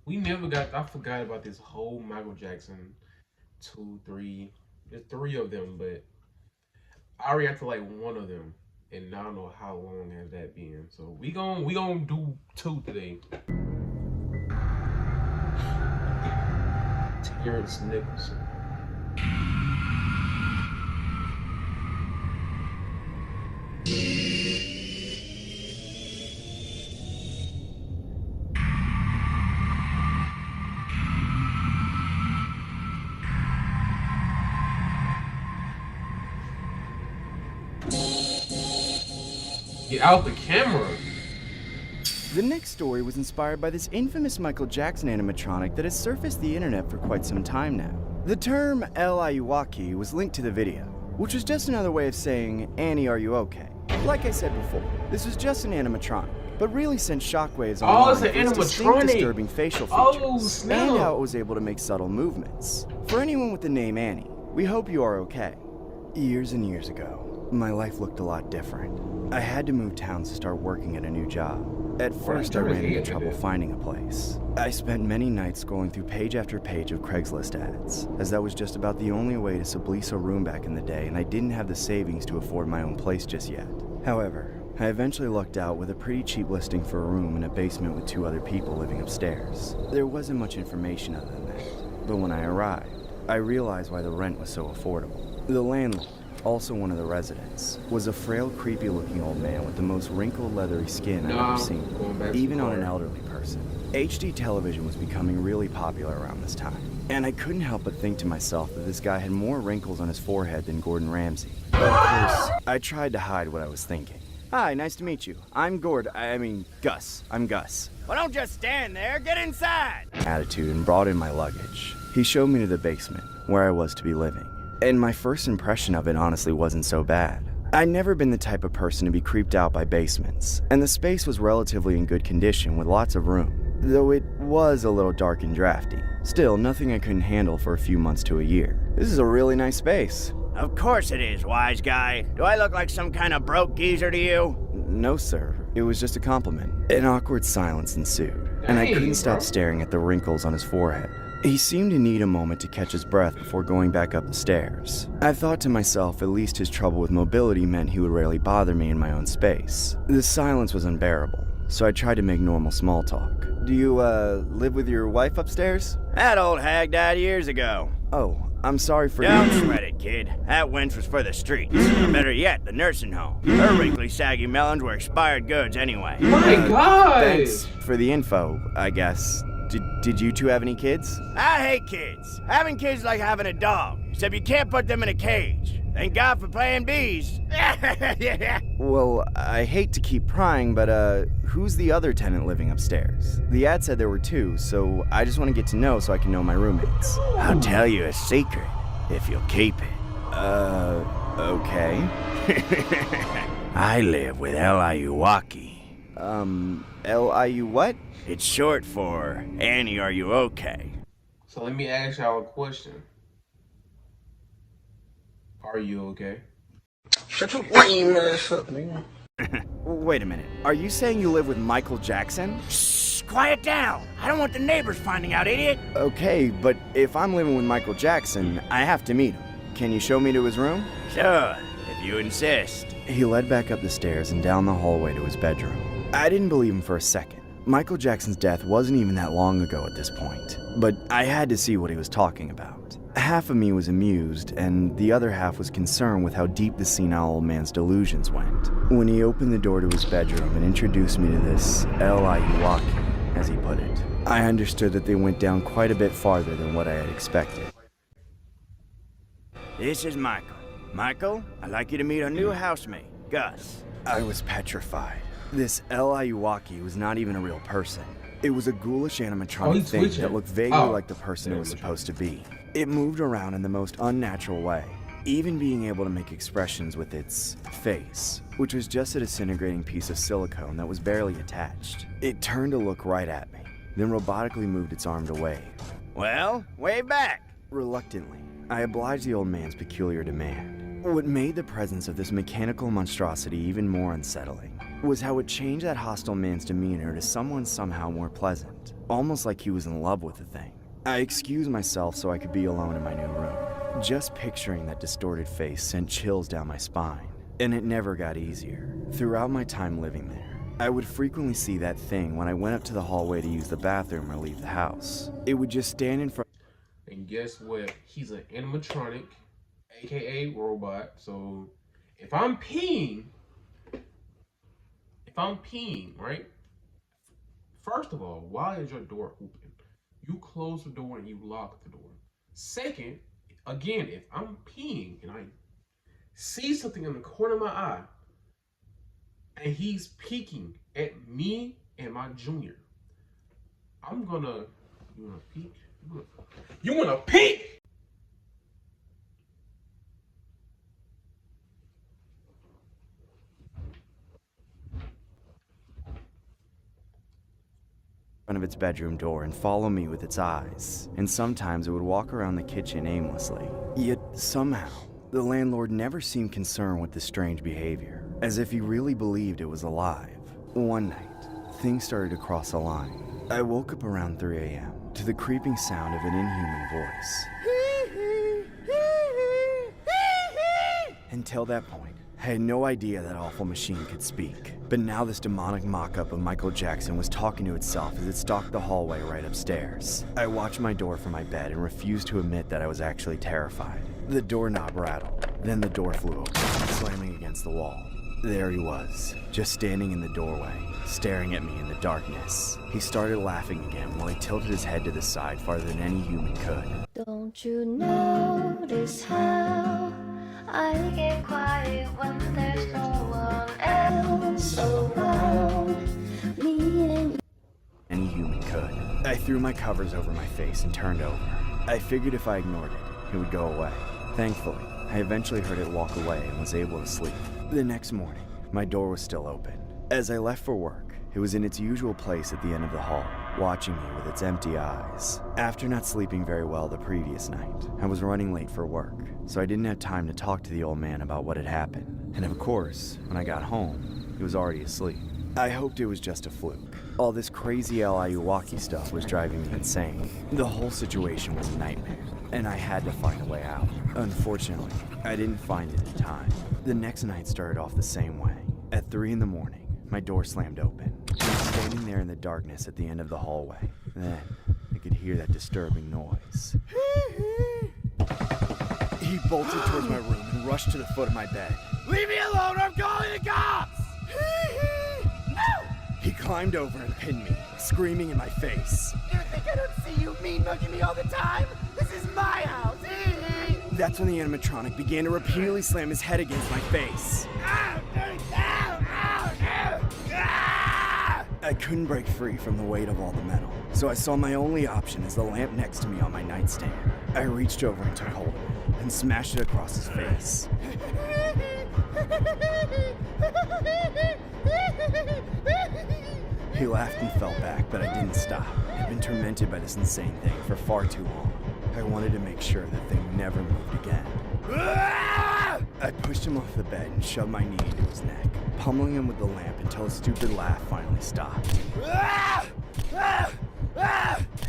We never got. I forgot about this whole Michael Jackson two, three. There's three of them, but I already got to like one of them, and I don't know how long has that been. So we gonna do two today. Terrence Nicholson. Get out the camera. The next story was inspired by this infamous Michael Jackson animatronic that has surfaced the internet for quite some time now. The term El Ayuwaki was linked to the video, which was just another way of saying, Annie, are you okay? Like I said before, this was just an animatronic, but really sent shockwaves Oh, it's online an for its distinct, animatronic. disturbing facial Oh, features, snap. and how it was able to make subtle movements. For anyone with the name Annie, we hope you are okay. Years and years ago, my life looked a lot different. I had to move towns to start working at a new job. At first, I ran into trouble finding a place. I spent many nights scrolling through page after page of Craigslist ads, as that was just about the only way to sublease a room back in the day, and I didn't have the savings to afford my own place just yet. However, I eventually lucked out with a pretty cheap listing for a room in a basement with 2 other people living upstairs. There wasn't much information other than that, but when I arrived, I realized why the rent was so affordable. The landlord, also one of the residents, was a frail, creepy-looking old man with the most wrinkled, leathery skin I've ever seen, even on an elderly person. HD television was becoming really popular around this time, and I couldn't help but think to myself that this guy had more wrinkles on his forehead than Gordon Ramsay. Of course, I tried to hide what I was thinking. Hi, nice to meet you. I'm Gus. I'm Gus. Well, don't just stand there, get inside! Attitude and brought in my luggage. He showed me to the basement, where I was to be living. And my first impression of it honestly wasn't so bad. I'd never been the type of person to be creeped out by basements, and the space was relatively in good condition with lots of room, though it was a little dark and drafty. Still, nothing I couldn't handle for a few months to a year. This is a really nice space. Of course it is, wise guy. Do I look like some kind of broke geezer to you? No, sir. It was just a compliment. An awkward silence ensued, and I couldn't stop staring at the wrinkles on his forehead. He seemed to need a moment to catch his breath before going back up the stairs. I thought to myself at least his trouble with mobility meant he would rarely bother me in my own space. The silence was unbearable, so I tried to make normal small talk. Do you, live with your wife upstairs? That old hag died years ago. Oh, I'm sorry for Don't sweat it, kid. That wench was for the streets. Or better yet, the nursing home. Her wrinkly, saggy melons were expired goods anyway. My God! Thanks for the info, I guess. Did you two have any kids? I hate kids. Having kids is like having a dog, except you can't put them in a cage. Thank God for playing bees. Well, I hate to keep prying, but who's the other tenant living upstairs? The ad said there were 2, so I just want to get to know so I can know my roommates. I'll tell you a secret, if you'll keep it. Okay. I live with El Ayuwaki. L-I-U what? It's short for, Annie, are you okay? So let me ask y'all a question. Are you okay? Shut your lame ass up, nigga. Wait a minute. Are you saying you live with Michael Jackson? Shh, quiet down. I don't want the neighbors finding out, idiot. Okay, but if I'm living with Michael Jackson, I have to meet him. Can you show me to his room? Sure, if you insist. He led back up the stairs and down the hallway to his bedroom. I didn't believe him for a second. Michael Jackson's death wasn't even that long ago at this point, but I had to see what he was talking about. Half of me was amused, and the other half was concerned with how deep the senile old man's delusions went. When he opened the door to his bedroom and introduced me to this El Ayuwaki, as he put it, I understood that they went down quite a bit farther than what I had expected. This is Michael. Michael, I'd like you to meet our new housemate, Gus. I was petrified. This El Ayuwaki was not even a real person. It was a ghoulish animatronic thing that looked vaguely like the person it was supposed to be. It moved around in the most unnatural way, even being able to make expressions with its face, which was just a disintegrating piece of silicone that was barely attached. It turned to look right at me, then robotically moved its arm to wave. Well, wave back. Reluctantly, I obliged the old man's peculiar demand. What made the presence of this mechanical monstrosity even more unsettling was how it changed that hostile man's demeanor to someone somehow more pleasant, almost like he was in love with the thing. I excused myself so I could be alone in my new room. Just picturing that distorted face sent chills down my spine, and it never got easier. Throughout my time living there, I would frequently see that thing when I went up to the hallway to use the bathroom or leave the house. It would just stand in front. And guess what? He's an animatronic, aka robot. So if I'm peeing, right? First of all, why is your door open? You close the door and you lock the door. Second, again, if I'm peeing and I see something in the corner of my eye and he's peeking at me and my junior, I'm gonna, you wanna peek? You wanna peek? Of its bedroom door and follow me with its eyes, and sometimes it would walk around the kitchen aimlessly. Yet somehow, the landlord never seemed concerned with this strange behavior, as if he really believed it was alive. One night, things started to cross a line. I woke up around 3 a.m. to the creeping sound of an inhuman voice. Until that point, I had no idea that awful machine could speak. But now this demonic mock-up of Micheal Jackson was talking to itself as it stalked the hallway right upstairs. I watched my door from my bed and refused to admit that I was actually terrified. The doorknob rattled, then the door flew open, slamming against the wall. There he was, just standing in the doorway, staring at me in the darkness. He started laughing again while he tilted his head to the side farther than any human could. Don't you notice how I get quiet when there's no one else around me and you? Any human could. I threw my covers over my face and turned over. I figured if I ignored it, it would go away. Thankfully, I eventually heard it walk away and was able to sleep. The next morning, my door was still open. As I left for work, it was in its usual place at the end of the hall, watching me with its empty eyes. After not sleeping very well the previous night, I was running late for work, so I didn't have time to talk to the old man about what had happened. And of course, when I got home, he was already asleep. I hoped it was just a fluke. All this crazy L.I.U.Walkie stuff was driving me insane. The whole situation was a nightmare, and I had to find a way out. Unfortunately, I didn't find it in time. The next night started off the same way. At 3 in the morning, my door slammed open. I was standing there in the darkness at the end of the hallway. Then, I could hear that disturbing noise. He bolted towards my room and rushed to the foot of my bed. Leave me alone or I'm calling the cops! No! He climbed over and pinned me, screaming in my face. You think I don't see you mean-mugging me all the time? This is my house! That's when the animatronic began to repeatedly slam his head against my face. I couldn't break free from the weight of all the metal, so I saw my only option as the lamp next to me on my nightstand. I reached over and took hold of it, and smashed it across his face. He laughed and fell back, but I didn't stop. I'd been tormented by this insane thing for far too long. I wanted to make sure the thing never moved again. I pushed him off the bed and shoved my knee into his neck, pummeling him with the lamp until his stupid laugh finally stopped. I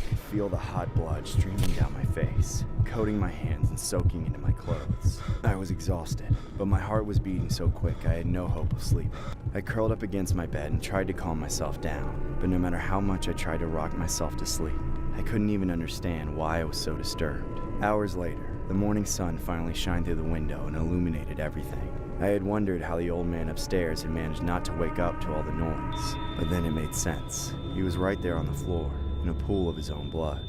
could feel the hot blood streaming down my face, coating my hands and soaking into my clothes. I was exhausted, but my heart was beating so quick I had no hope of sleeping. I curled up against my bed and tried to calm myself down, but no matter how much I tried to rock myself to sleep, I couldn't even understand why I was so disturbed. Hours later, the morning sun finally shined through the window and illuminated everything. I had wondered how the old man upstairs had managed not to wake up to all the noise, but then it made sense. He was right there on the floor, in a pool of his own blood.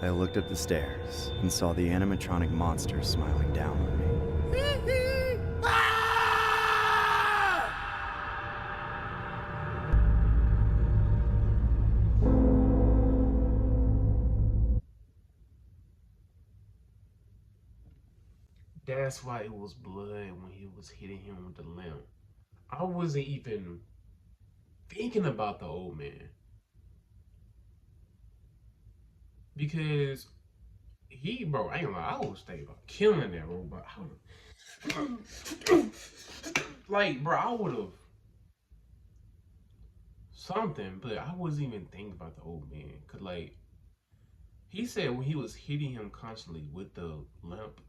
I looked up the stairs and saw the animatronic monster smiling down on me. That's why it was blood when he was hitting him with the lamp. I wasn't even thinking about the old man. Because bro, I ain't gonna lie, I was thinking about killing that robot. Like, bro, I would have something, but I wasn't even thinking about the old man. Cause like he said when he was hitting him constantly with the lamp,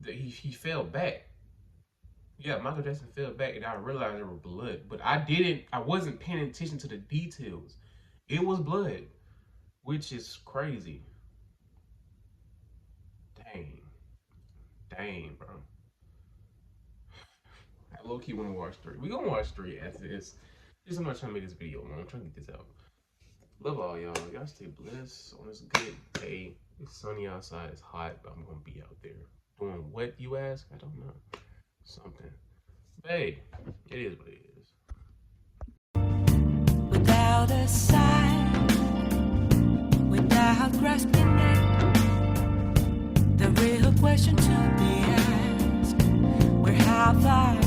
that he fell back. Yeah, Michael Jackson fell back, and I realized there was blood, but I wasn't paying attention to the details. It was blood, which is crazy. Dang, dang, bro. I low key want to watch 3. We gonna watch 3 after this. I'm not trying to make this video long. I'm trying to get this out. Love all y'all. Y'all stay blessed on this good day. It's sunny outside. It's hot, but I'm gonna be out there doing what, you ask? I don't know. Something. But hey, it is what it is. Without a sign, without grasping it, the real question to be asked: where have I